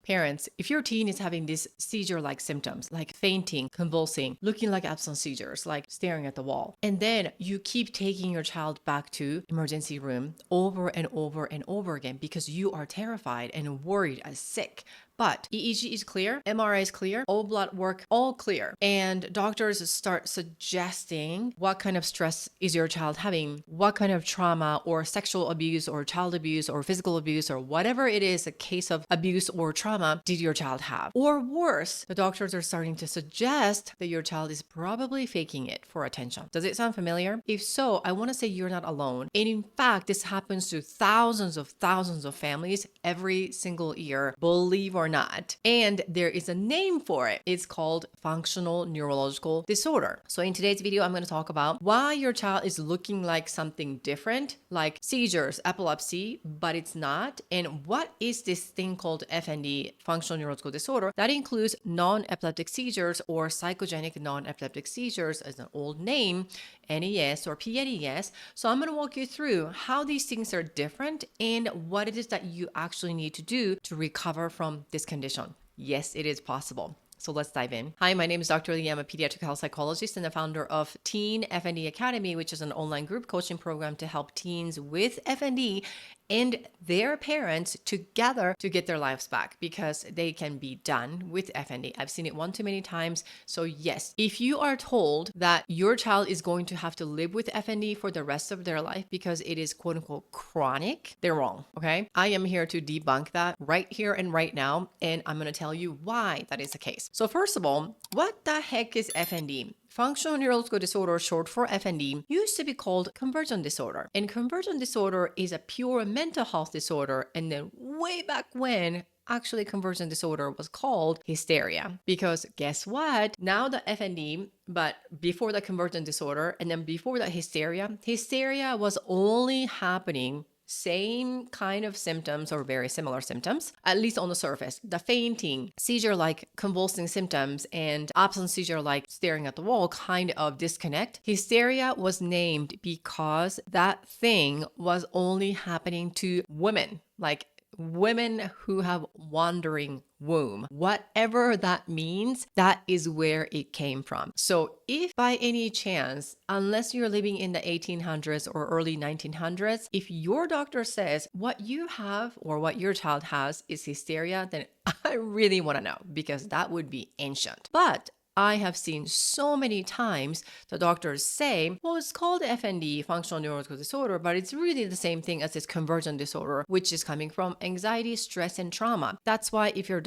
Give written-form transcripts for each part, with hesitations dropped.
Parents, if your teen is having these seizure-like symptoms, like fainting, convulsing, looking like absent seizures, like staring at the wall, and then you keep taking your child back to emergency room over and over and over again because you are terrified and worried and sick, but EEG is clear, MRI is clear, all blood work, all clear. And doctors start suggesting what kind of stress is your child having, what kind of trauma or sexual abuse or child abuse or physical abuse or whatever it is, a case of abuse or trauma did your child have. Or worse, the doctors are starting to suggest that your child is probably faking it for attention. Does it sound familiar? If so, I want to say you're not alone. And in fact, this happens to thousands of families every single year, believe or not. And there is a name for it. It's called Functional Neurological Disorder. So in today's video, I'm going to talk about why your child is looking like something different, like seizures, epilepsy, but it's not. And what is this thing called FND, Functional Neurological Disorder, that includes non-epileptic seizures or psychogenic non-epileptic seizures as an old name, NES or PNES. So I'm going to walk you through how these things are different and what it is that you actually need to do to recover from this condition. Yes, it is possible. So let's dive in. Hi, my name is Dr. Lee. I'm a pediatric health psychologist and the founder of Teen FND Academy, which is an online group coaching program to help teens with FND and their parents together to get their lives back because they can be done with FND. I've seen it one too many times. So yes, if you are told that your child is going to have to live with FND for the rest of their life because it is quote unquote chronic, they're wrong, okay? I am here to debunk that right here and right now, and I'm gonna tell you why that is the case. So first of all, what the heck is FND? Functional Neurological Disorder, short for FND, used to be called conversion disorder. And conversion disorder is a pure mental health disorder. And then way back when, actually conversion disorder was called hysteria. Because guess what? Now the FND, but before the conversion disorder, and then before the hysteria was only happening same kind of symptoms or very similar symptoms, at least on the surface. The fainting, seizure-like convulsing symptoms, and absent seizure-like staring at the wall kind of disconnect. Hysteria was named because that thing was only happening to women, like women who have wandering womb. Whatever that means, that is where it came from. So if by any chance, unless you're living in the 1800s or early 1900s, if your doctor says what you have or what your child has is hysteria, then I really want to know because that would be ancient. But I have seen so many times the doctors say, well, it's called FND, functional neurological disorder, but it's really the same thing as this conversion disorder, which is coming from anxiety, stress, and trauma. That's why if your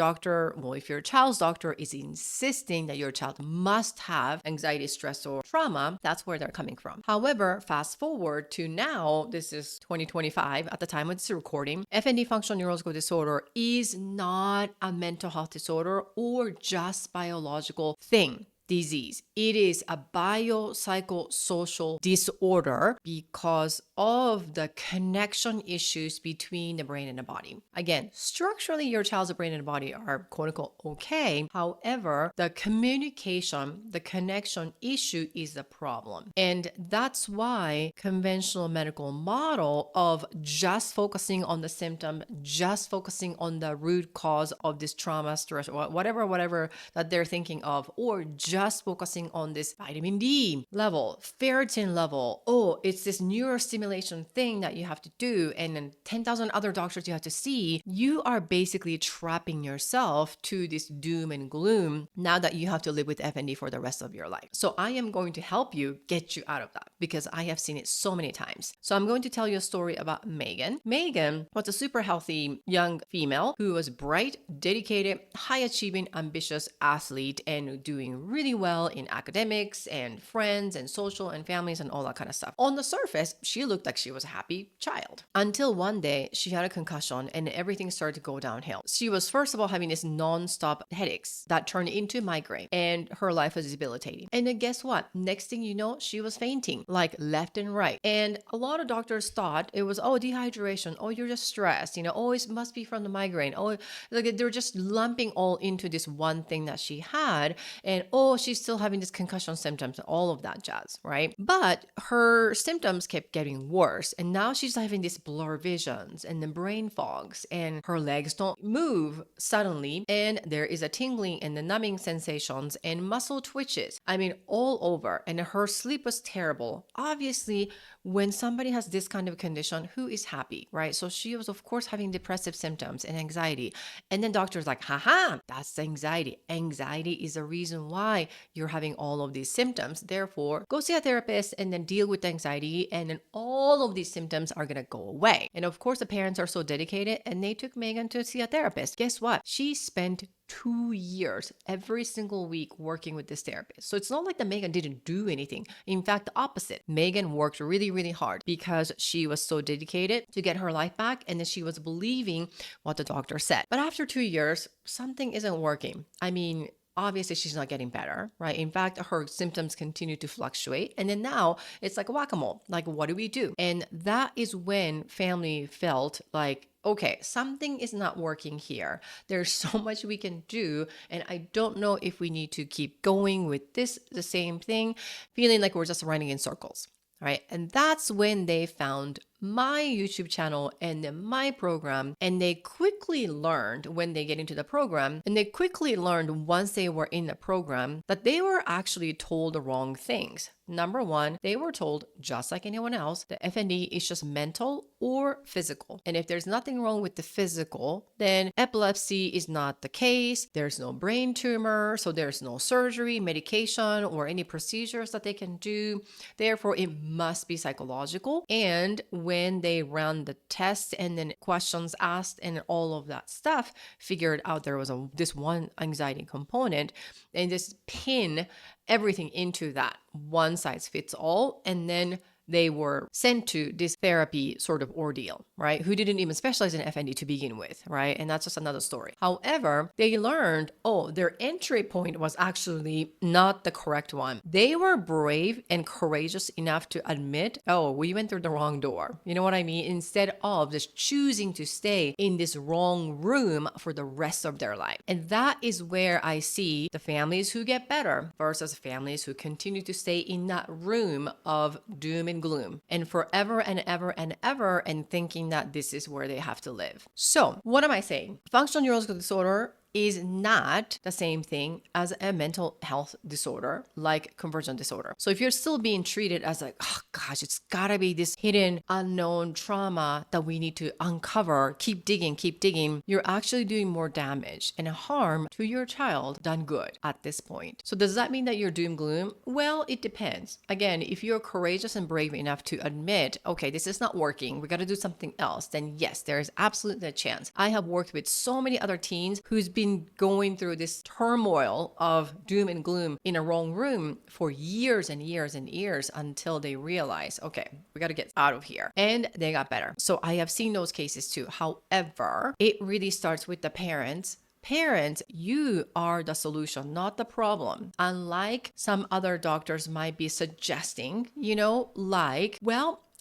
child's doctor is insisting that your child must have anxiety, stress, or trauma, that's where they're coming from. However, fast forward to now, this is 2025 at the time of this recording, FND, functional neurological disorder, is not a mental health disorder or just biological thing. Disease. It is a biopsychosocial disorder because of the connection issues between the brain and the body. Again, structurally, your child's brain and body are quote unquote okay. However, the communication, the connection issue is the problem. And that's why conventional medical model of just focusing on the symptom, just focusing on the root cause of this trauma, stress, or whatever that they're thinking of, or just focusing on this vitamin D level, ferritin level. Oh, it's this neurostimulation thing that you have to do, and then 10,000 other doctors you have to see. You are basically trapping yourself to this doom and gloom now that you have to live with FND for the rest of your life. So I am going to help you get you out of that because I have seen it so many times. So I'm going to tell you a story about Megan. Megan was a super healthy young female who was bright, dedicated, high achieving, ambitious athlete and doing really well in academics and friends and social and families and all that kind of stuff. On the surface, she looked like she was a happy child until one day she had a concussion and everything started to go downhill. She was first of all having this non-stop headaches that turned into migraine and her life was debilitating. And then guess what? Next thing you know, she was fainting like left and right. And a lot of doctors thought it was, oh, dehydration. Oh, you're just stressed. Oh, it must be from the migraine. Oh, like they're just lumping all into this one thing that she had. And oh, she's still having this concussion symptoms, all of that jazz, right? But her symptoms kept getting worse. And now she's having these blur visions and the brain fogs, and her legs don't move suddenly. And there is a tingling and the numbing sensations and muscle twitches. I mean, all over. And her sleep was terrible. Obviously, when somebody has this kind of condition, who is happy, right? So she was, of course, having depressive symptoms and anxiety. And then doctor's like, haha, that's anxiety. Anxiety is a reason why you're having all of these symptoms. Therefore, go see a therapist and then deal with the anxiety. And then all of these symptoms are going to go away. And of course, the parents are so dedicated and they took Megan to see a therapist. Guess what? She spent 2 years every single week working with this therapist. So it's not like that Megan didn't do anything. In fact, the opposite. Megan worked really, really hard because she was so dedicated to get her life back, and then she was believing what the doctor said. But after 2 years, something isn't working. I mean, obviously she's not getting better, right? In fact, her symptoms continue to fluctuate. And then now it's like whack-a-mole. Like, what do we do? And that is when family felt like, okay, something is not working here. There's so much we can do. And I don't know if we need to keep going with the same thing, feeling like we're just running in circles, right? And that's when they found my YouTube channel and then my program. And they quickly learned when they get into the program, and they quickly learned once they were in the program that they were actually told the wrong things. Number one, they were told, just like anyone else, that FND is just mental or physical. And if there's nothing wrong with the physical, then epilepsy is not the case. There's no brain tumor, so there's no surgery, medication, or any procedures that they can do. Therefore, it must be psychological. And when they ran the test and then questions asked and all of that stuff, figured out there was this one anxiety component, and just pin everything into that one size fits all. And then they were sent to this therapy sort of ordeal, right? Who didn't even specialize in FND to begin with, right? And that's just another story. However, they learned, their entry point was actually not the correct one. They were brave and courageous enough to admit, we went through the wrong door. You know what I mean? Instead of just choosing to stay in this wrong room for the rest of their life. And that is where I see the families who get better versus families who continue to stay in that room of doom and gloom and forever and ever and ever, and thinking that this is where they have to live. So what am I saying? Functional neurological disorder is not the same thing as a mental health disorder like conversion disorder. So if you're still being treated as like, oh gosh, it's gotta be this hidden unknown trauma that we need to uncover, keep digging, you're actually doing more damage and harm to your child than good at this point. So does that mean that you're doom gloom? Well, it depends. Again, if you're courageous and brave enough to admit, okay, this is not working, we got to do something else, then yes, there is absolutely a chance. I have worked with so many other teens who's been going through this turmoil of doom and gloom in a wrong room for years and years and years until they realize, okay, we got to get out of here. And they got better. So I have seen those cases too. However, it really starts with the parents. Parents, you are the solution, not the problem. Unlike some other doctors might be suggesting,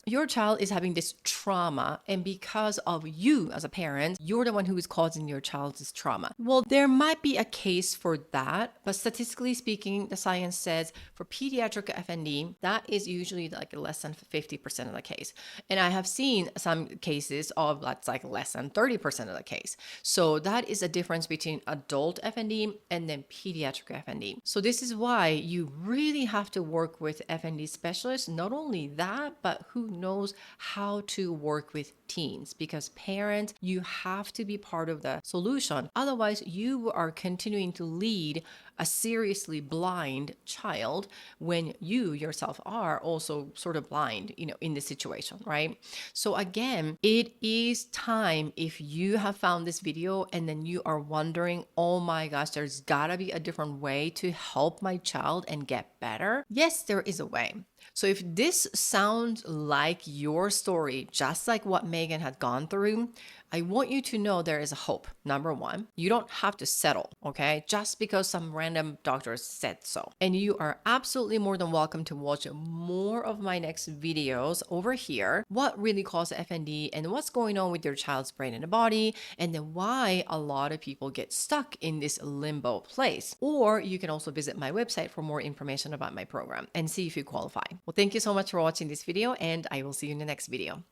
your child is having this trauma, and because of you as a parent, you're the one who is causing your child's trauma. Well, there might be a case for that, but statistically speaking, the science says for pediatric FND, that is usually like less than 50% of the case. And I have seen some cases of that's like less than 30% of the case. So that is a difference between adult FND and then pediatric FND. So this is why you really have to work with FND specialists. Not only that, but who knows how to work with teens, because parents, you have to be part of the solution. Otherwise, you are continuing to lead a seriously blind child when you yourself are also sort of blind, in this situation, right? So again, it is time, if you have found this video and then you are wondering, oh my gosh, there's gotta be a different way to help my child and get better. Yes, there is a way. So if this sounds like your story, just like what Megan had gone through, I want you to know there is a hope. Number one, you don't have to settle, okay? Just because some random random doctor said so. And you are absolutely more than welcome to watch more of my next videos over here. What really causes FND and what's going on with your child's brain and body, and then why a lot of people get stuck in this limbo place. Or you can also visit my website for more information about my program and see if you qualify. Well, thank you so much for watching this video, and I will see you in the next video.